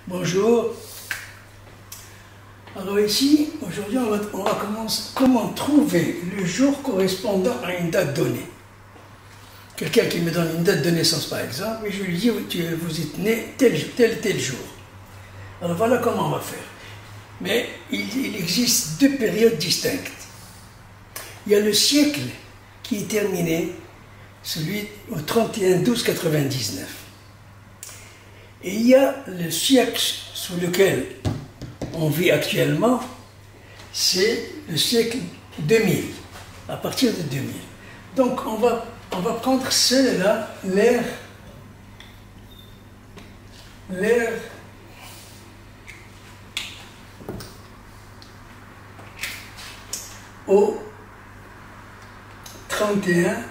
Bonjour. Alors ici, aujourd'hui, on va commencer comment trouver le jour correspondant à une date donnée. Quelqu'un qui me donne une date de naissance par exemple, et je lui dis, vous êtes né tel jour. Alors voilà comment on va faire. Mais il existe deux périodes distinctes. Il y a le siècle qui est terminé, celui au 31-12-99. Et il y a le siècle sous lequel on vit actuellement, c'est le siècle 2000, à partir de 2000. Donc on va prendre celle-là, l'ère au 31-12-99.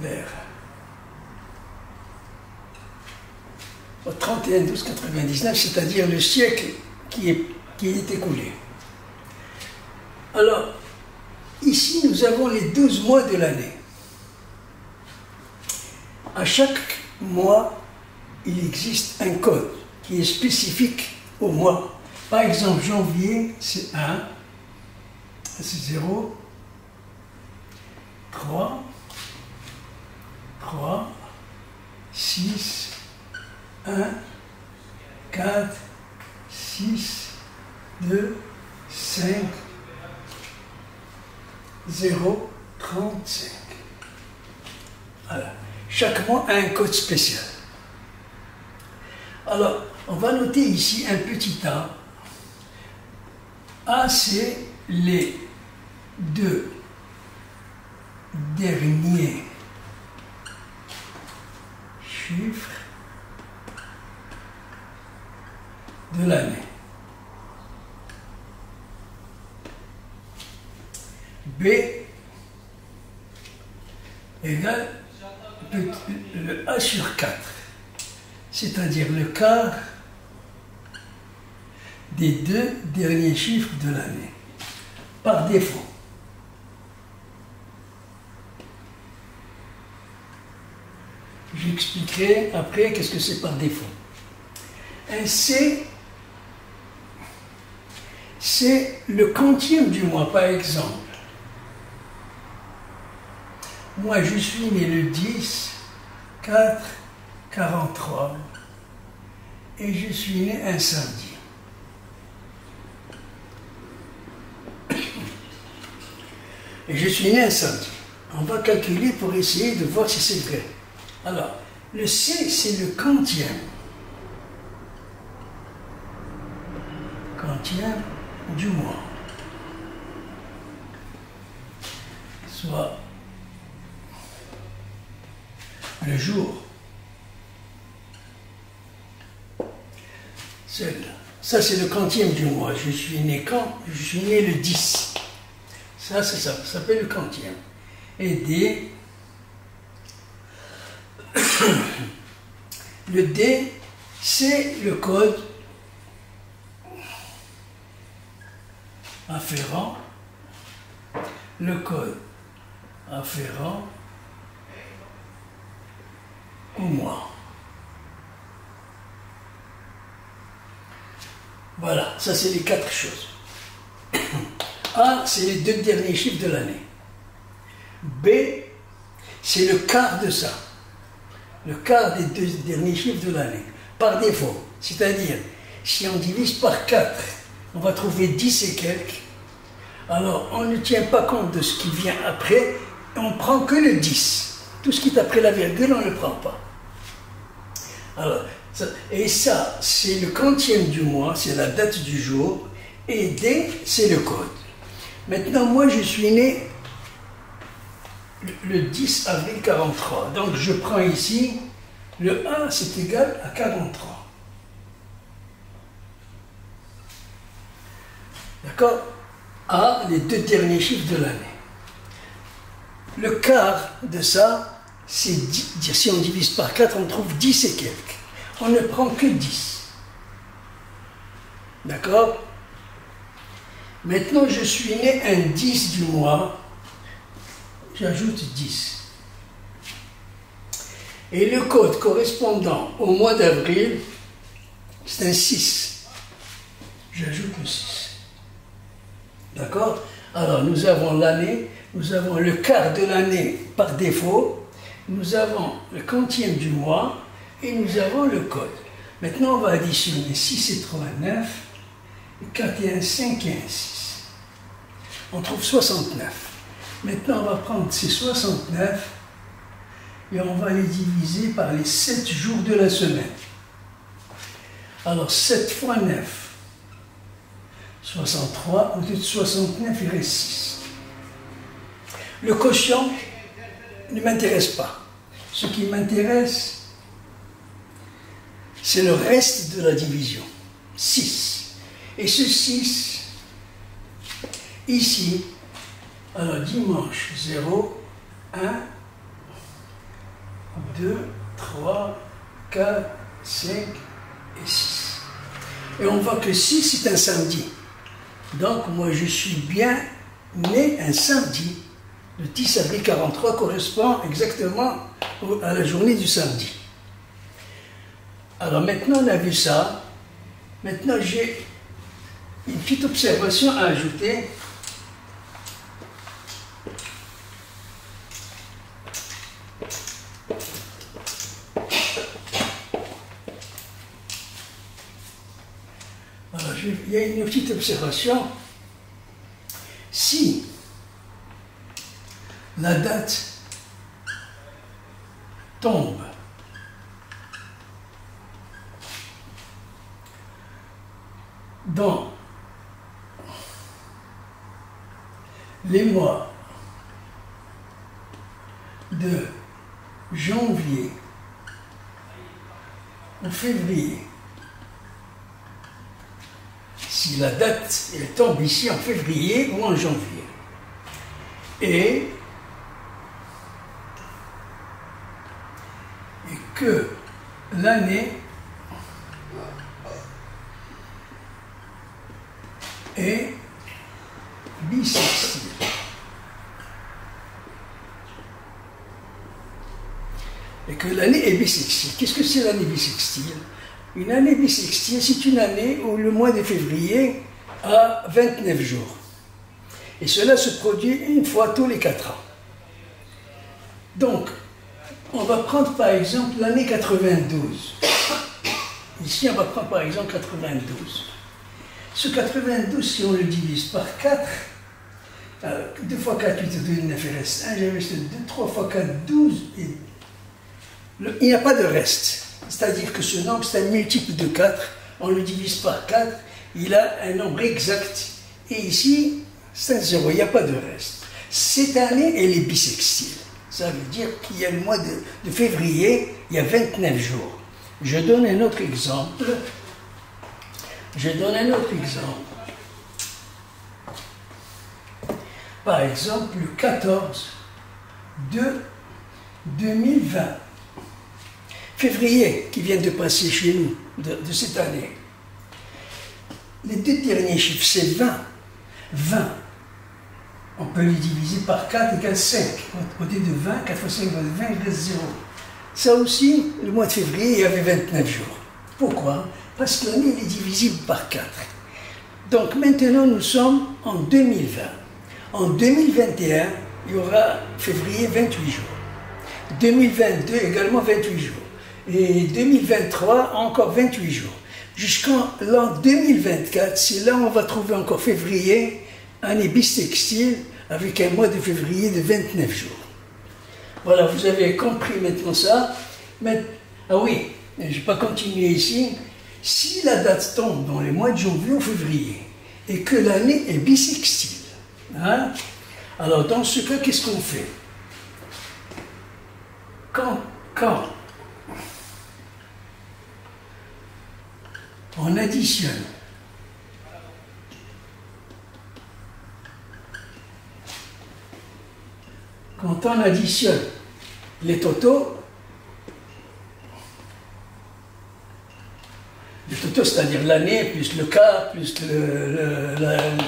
L'ère au 31-12-99, c'est-à-dire le siècle qui est écoulé. Alors, ici, nous avons les 12 mois de l'année. À chaque mois, il existe un code qui est spécifique au mois. Par exemple, janvier, c'est 1, c'est 0, 3, 6, 1, 4, 6, 2, 5, 0, 35. Voilà. Chaque mois a un code spécial. Alors, on va noter ici un petit a. A, c'est les deux derniers chiffres de l'année. B égale le A sur 4, c'est-à-dire le quart des deux derniers chiffres de l'année, par défaut. J'expliquerai après qu'est-ce que c'est par défaut. Un C, c'est le quantième du mois, par exemple. Moi, je suis né le 10, 4, 43, et je suis né un samedi. Et je suis né un samedi. On va calculer pour essayer de voir si c'est vrai. Alors, le C, c'est le quantième. Quantième du mois. Soit le jour. Ça, c'est le quantième du mois. Je suis né quand? Je suis né le 10. Ça, c'est ça. Ça s'appelle le quantième. Et D. Le D, c'est le code afférent. Le code afférent au mois. Voilà, ça c'est les quatre choses. A, c'est les deux derniers chiffres de l'année. B, c'est le quart de ça. Le quart des deux derniers chiffres de l'année, par défaut. C'est-à-dire, si on divise par 4, on va trouver 10 et quelques. Alors, on ne tient pas compte de ce qui vient après, on ne prend que le 10. Tout ce qui est après la virgule, on ne le prend pas. Alors, ça, c'est le quantième du mois, c'est la date du jour, et D, c'est le code. Maintenant, moi, je suis né le 10 avril 43. Donc, je prends ici, le 1, c'est égal à 43. D'accord? A, les deux derniers chiffres de l'année. Le quart de ça, c'est si on divise par 4, on trouve 10 et quelques. On ne prend que 10. D'accord? Maintenant, je suis né un 10 du mois. j'ajoute 10. Et le code correspondant au mois d'avril, c'est un 6. J'ajoute le 6. D'accord? Alors, nous avons l'année, nous avons le quart de l'année par défaut, nous avons le quantième du mois et nous avons le code. Maintenant, on va additionner 6 et 3, 9, 4 et 1, 5 et 1, 6. On trouve 69. Maintenant, on va prendre ces 69 et on va les diviser par les 7 jours de la semaine. Alors, 7 fois 9, 63, au lieu de 69, il reste 6. Le quotient ne m'intéresse pas. Ce qui m'intéresse, c'est le reste de la division. 6. Et ce 6, ici, alors dimanche 0, 1, 2, 3, 4, 5 et 6. Et on voit que 6 c'est un samedi. Donc moi je suis bien né un samedi. Le 10 avril 43 correspond exactement à la journée du samedi. Alors maintenant on a vu ça. Maintenant j'ai une petite observation à ajouter. Alors, il y a une petite observation. Si la date tombe dans les mois de janvier ou février, si la date elle tombe ici en février ou en janvier, et que l'année est bissextile. Et que l'année est bissextile. Qu'est-ce que c'est l'année bissextile? Une année bissextile, c'est une année où le mois de février a 29 jours. Et cela se produit une fois tous les 4 ans. Donc, on va prendre par exemple l'année 92. Ici, on va prendre par exemple 92. Ce 92, si on le divise par 4, 2 fois 4, 8, 2, 9, il reste 1, j'avais 2, 3 fois 4, 12, et il n'y a pas de reste. C'est-à-dire que ce nombre, c'est un multiple de 4, on le divise par 4, il a un nombre exact. Et ici, c'est un 0, il n'y a pas de reste. Cette année, elle est bissextile. Ça veut dire qu'il y a le mois de février, il y a 29 jours. Je donne un autre exemple. Par exemple, le 14 de 2020. Février, qui vient de passer chez nous, de cette année. Les deux derniers chiffres, c'est 20. 20. On peut les diviser par 4 égale 5. Au lieu de 20, 4 fois 5 égale 20, il reste 0. Ça aussi, le mois de février, il y avait 29 jours. Pourquoi? Parce que l'année est divisible par 4. Donc maintenant, nous sommes en 2020. En 2021, il y aura février 28 jours. 2022 également 28 jours. Et 2023, encore 28 jours. Jusqu'en l'an 2024, c'est là où on va trouver encore février, année bissextile, avec un mois de février de 29 jours. Voilà, vous avez compris maintenant ça. Mais, ah oui, je ne vais pas continuer ici. Si la date tombe dans les mois de janvier ou février, et que l'année est bissextile, hein, alors dans ce cas, qu'est-ce qu'on fait? Quand on additionne les totaux, c'est-à-dire l'année, plus le quart, plus le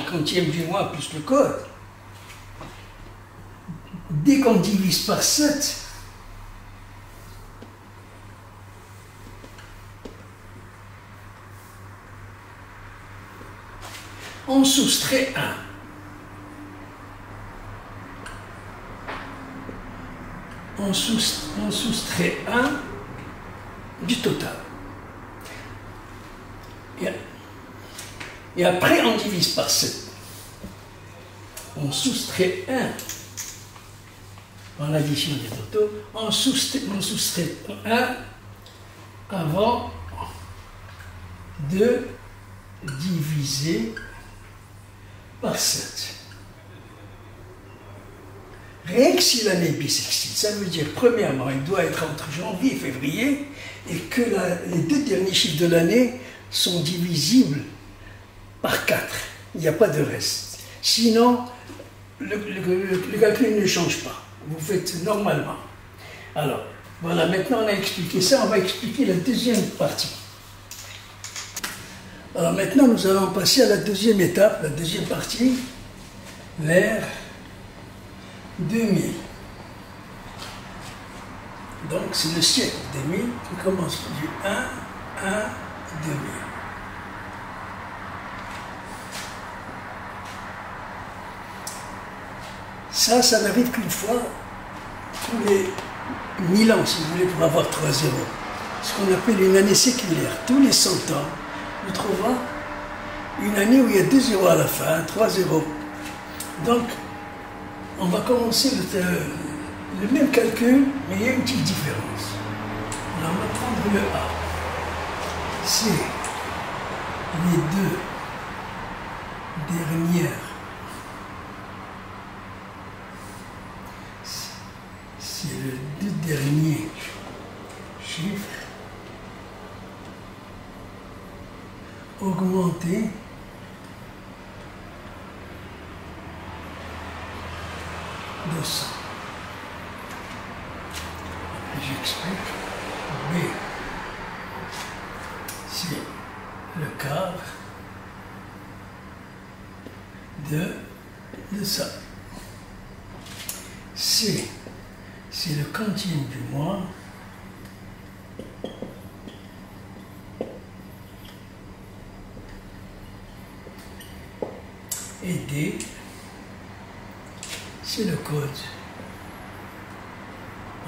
quantième du mois, plus le code, dès qu'on divise par 7, on soustrait 1. On soustrait 1 du total. Et après, on divise par 7. On soustrait 1 en l'addition des totaux. On soustrait 1 avant de diviser par 7. Rien que si l'année bissextile, ça veut dire, premièrement, il doit être entre janvier et février, et que les deux derniers chiffres de l'année sont divisibles par 4. Il n'y a pas de reste. Sinon, le calcul ne change pas. Vous faites normalement. Alors, voilà, maintenant on a expliqué ça, on va expliquer la deuxième partie. Alors maintenant, nous allons passer à la deuxième étape, la deuxième partie, vers 2000. Donc c'est le siècle 2000 qui commence du 1 à 2000. Ça n'arrive qu'une fois tous les 1000 ans, si vous voulez, pour avoir 3 zéros. Ce qu'on appelle une année séculaire. Tous les 100 ans, on trouvera une année où il y a 2 zéros à la fin, 3 zéros. Donc, on va commencer le même calcul, mais il y a une petite différence. Alors, on va prendre le A. C'est les deux dernières. C'est les deux derniers chiffres augmentés de 100. Après j'explique. B, c'est le quart de ça. C, c'est le quantième du mois. Et D, c'est le code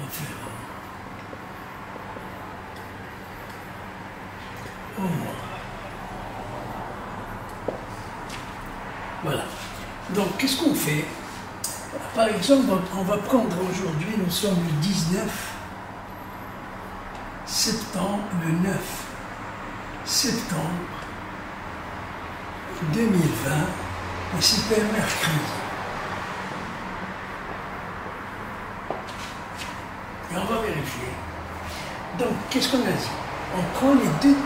afférent au mois. Voilà. Donc, qu'est-ce qu'on fait? Par exemple, on va prendre aujourd'hui, nous sommes le 19 septembre, le 9 septembre 2020, et c'était un mercredi. Et on va vérifier. Donc, qu'est-ce qu'on a dit? On prend les deux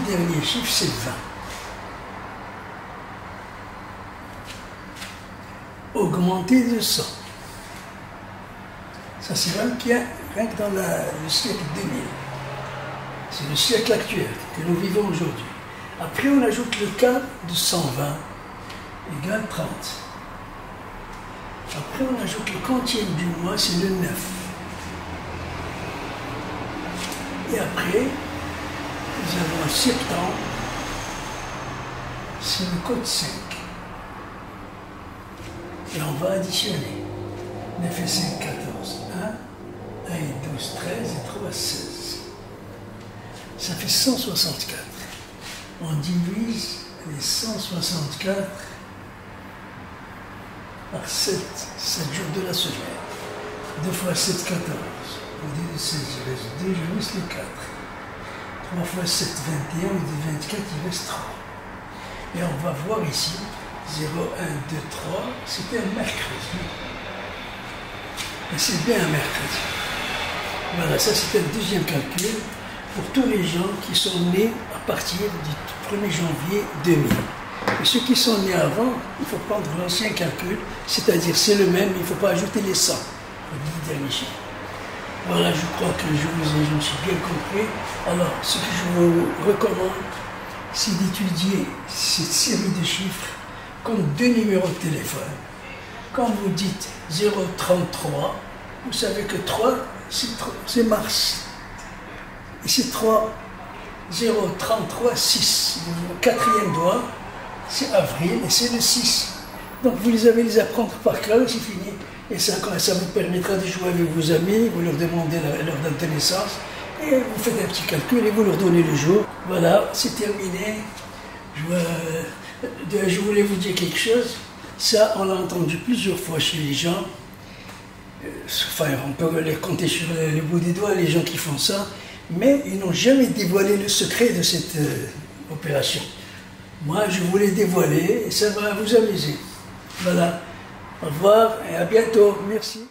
derniers chiffres, c'est 20. Augmenté de 100. Ça, c'est rien que dans le siècle 2000. C'est le siècle actuel que nous vivons aujourd'hui. Après, on ajoute le quart de 120 égale 30. Après, on ajoute le quantième du mois, c'est le 9. Et après, nous avons septembre, c'est le code 5. Et on va additionner. 9 et 5, 14. 1 et 12, 13 et 3, 16. Ça fait 164. On divise les 164 par 7 jours de la semaine. 2 fois 7, 14. Au lieu de 16, il reste 2, je reste le 4. 3 fois 7, 21, au lieu de 24, il reste 3. Et on va voir ici, 0, 1, 2, 3, c'était un mercredi. Et c'est bien un mercredi. Voilà, ça c'était le deuxième calcul pour tous les gens qui sont nés à partir du 1er janvier 2000. Et ceux qui sont nés avant, il faut prendre l'ancien calcul, c'est-à-dire c'est le même, il ne faut pas ajouter les 100, les 10 derniers chiffres. Voilà, je crois que je me suis bien compris. Alors, ce que je vous recommande, c'est d'étudier cette série de chiffres comme 2 numéros de téléphone. quand vous dites 0,33, vous savez que 3, c'est Mars. Et c'est 3, 0,33, 6. Le quatrième doigt, c'est avril et c'est le 6. Donc vous les avez les apprendre par cœur, c'est fini. Et ça vous permettra de jouer avec vos amis, vous leur demandez leur date de naissance, et vous faites un petit calcul et vous leur donnez le jour. Voilà, c'est terminé. Je voulais vous dire quelque chose. Ça, on l'a entendu plusieurs fois chez les gens. Enfin, on peut les compter sur le bout des doigts, les gens qui font ça. Mais ils n'ont jamais dévoilé le secret de cette opération. Moi, je voulais dévoiler et ça va vous amuser. Voilà. Au revoir et à bientôt. Merci.